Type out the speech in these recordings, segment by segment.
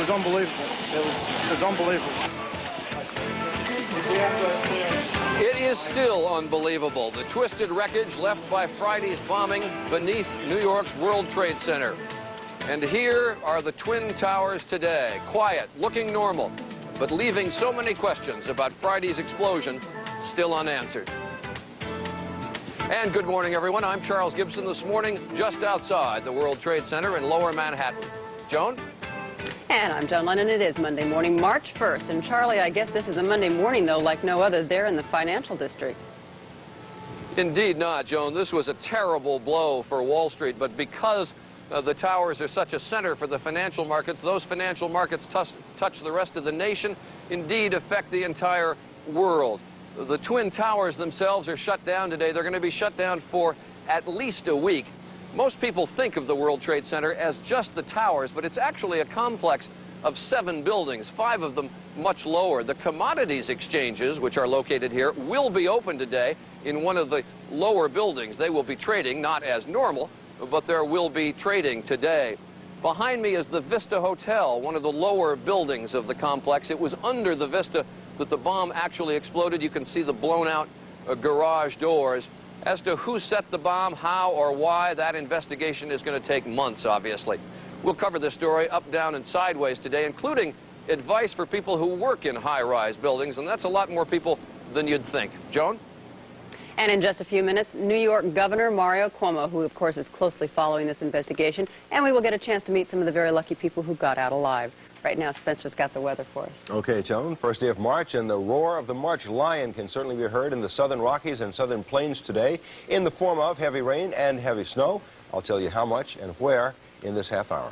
was unbelievable. It was unbelievable. It is still unbelievable, the twisted wreckage left by Friday's bombing beneath New York's World Trade Center. And here are the Twin Towers today, quiet, looking normal, but leaving so many questions about Friday's explosion still unanswered. And good morning, everyone. I'm Charles Gibson this morning, just outside the World Trade Center in Lower Manhattan. Joan? And I'm Joan Lennon. It is Monday morning, March 1st. And Charlie, I guess this is a Monday morning, though, like no other there in the financial district. Indeed not, Joan. This was a terrible blow for Wall Street, but because the towers are such a center for the financial markets, those financial markets touch the rest of the nation, indeed affect the entire world. The Twin Towers themselves are shut down today. They're going to be shut down for at least a week. Most people think of the World Trade Center as just the towers, but it's actually a complex of 7 buildings, 5 of them much lower. The commodities exchanges, which are located here, will be open today in one of the lower buildings. They will be trading, not as normal, but there will be trading today. Behind me is the Vista Hotel, one of the lower buildings of the complex. It was under the Vista that the bomb actually exploded. You can see the blown out garage doors. As to who set the bomb, how, or why, that investigation is going to take months, obviously. We'll cover this story up, down, and sideways today, including advice for people who work in high-rise buildings, and that's a lot more people than you'd think. Joan? And in just a few minutes, New York Governor Mario Cuomo, who, of course, is closely following this investigation, and we will get a chance to meet some of the very lucky people who got out alive. Right now, Spencer's got the weather for us. Okay, Joan. First day of March, and the roar of the March lion can certainly be heard in the southern Rockies and southern plains today in the form of heavy rain and heavy snow. I'll tell you how much and where in this half hour.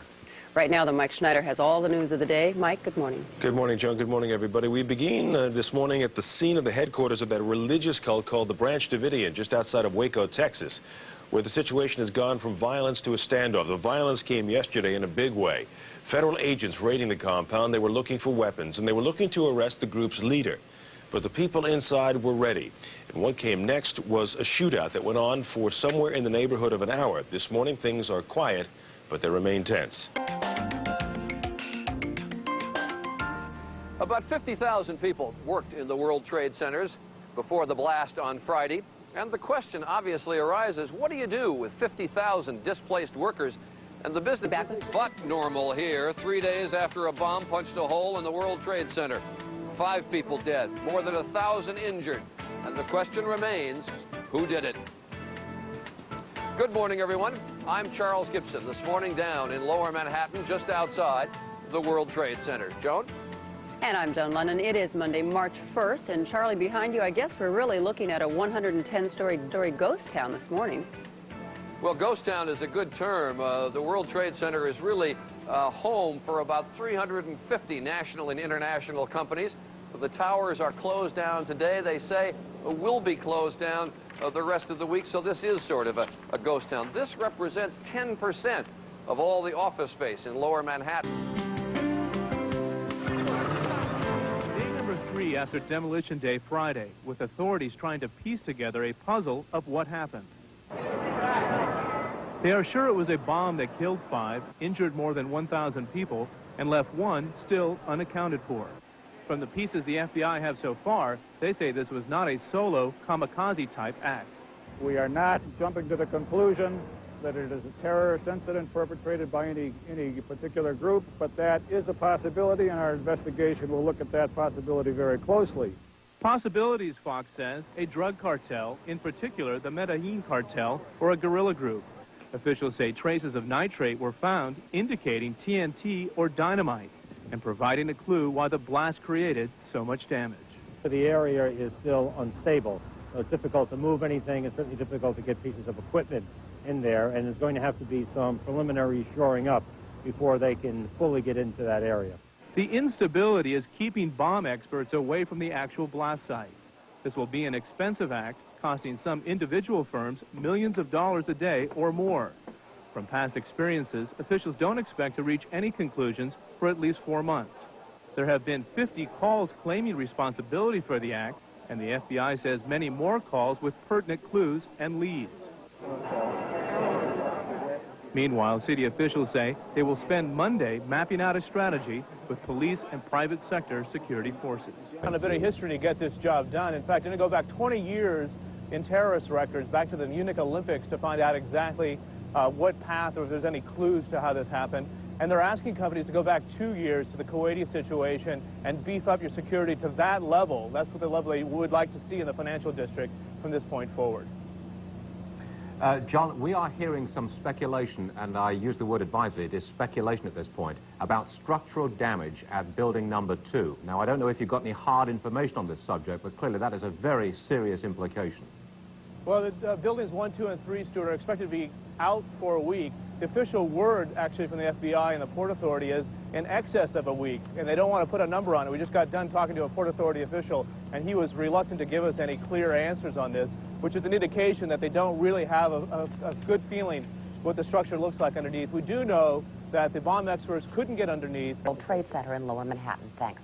Right now, Mike Schneider has all the news of the day. Mike, good morning. Good morning, Joan. Good morning, everybody. We begin this morning at the scene of the headquarters of that religious cult called the Branch Davidian, just outside of Waco, Texas, where the situation has gone from violence to a standoff. The violence came yesterday in a big way. Federal agents raiding the compound, they were looking for weapons, and they were looking to arrest the group's leader. But the people inside were ready. And what came next was a shootout that went on for somewhere in the neighborhood of an hour. This morning, things are quiet, but they remain tense. About 50,000 people worked in the World Trade Centers before the blast on Friday. And the question obviously arises, what do you do with 50,000 displaced workers? And the business but normal here, 3 days after a bomb punched a hole in the World Trade Center. 5 people dead, more than 1,000 injured. And the question remains, who did it? Good morning, everyone. I'm Charles Gibson. This morning down in Lower Manhattan, just outside the World Trade Center. Joan? And I'm Joan Lennon. It is Monday, March 1st. And Charlie, behind you, I guess we're really looking at a 110-story ghost town this morning. Well, ghost town is a good term. The World Trade Center is really home for about 350 national and international companies. The towers are closed down today. They say will be closed down the rest of the week, so this is sort of a ghost town. This represents 10% of all the office space in Lower Manhattan. Day number 3 after Demolition Day Friday, with authorities trying to piece together a puzzle of what happened. They are sure it was a bomb that killed 5, injured more than 1,000 people, and left 1 still unaccounted for. From the pieces the FBI have so far, they say this was not a solo kamikaze-type act. We are not jumping to the conclusion that it is a terrorist incident perpetrated by any particular group, but that is a possibility, and our investigation will look at that possibility very closely. Possibilities, Fox says, a drug cartel, in particular the Medellin cartel, or a guerrilla group. Officials say traces of nitrate were found, indicating TNT or dynamite, and providing a clue why the blast created so much damage. The area is still unstable, so it's difficult to move anything. It's certainly difficult to get pieces of equipment in there, and there's going to have to be some preliminary shoring up before they can fully get into that area. The instability is keeping bomb experts away from the actual blast site. This will be an expensive act, costing some individual firms millions of dollars a day or more. From past experiences, officials don't expect to reach any conclusions for at least 4 months. There have been 50 calls claiming responsibility for the act, and the FBI says many more calls with pertinent clues and leads. Meanwhile, city officials say they will spend Monday mapping out a strategy with police and private sector security forces. On a bit of history to get this job done. In fact, going to go back 20 years in terrorist records, back to the Munich Olympics, to find out exactly what path or if there's any clues to how this happened. And they're asking companies to go back 2 years to the Kuwaiti situation and beef up your security to that level. That's what the level they would like to see in the financial district from this point forward. John, we are hearing some speculation, and I use the word advisedly, it is speculation at this point, about structural damage at building number 2. Now, I don't know if you've got any hard information on this subject, but clearly that is a very serious implication. Well, the buildings 1, 2, and 3, Stuart, are expected to be out for a week. The official word, actually, from the FBI and the Port Authority is in excess of a week, and they don't want to put a number on it. We just got done talking to a Port Authority official, and he was reluctant to give us any clear answers on this, which is an indication that they don't really have a good feeling what the structure looks like underneath. We do know that the bomb experts couldn't get underneath. World Trade Center in Lower Manhattan. Thanks.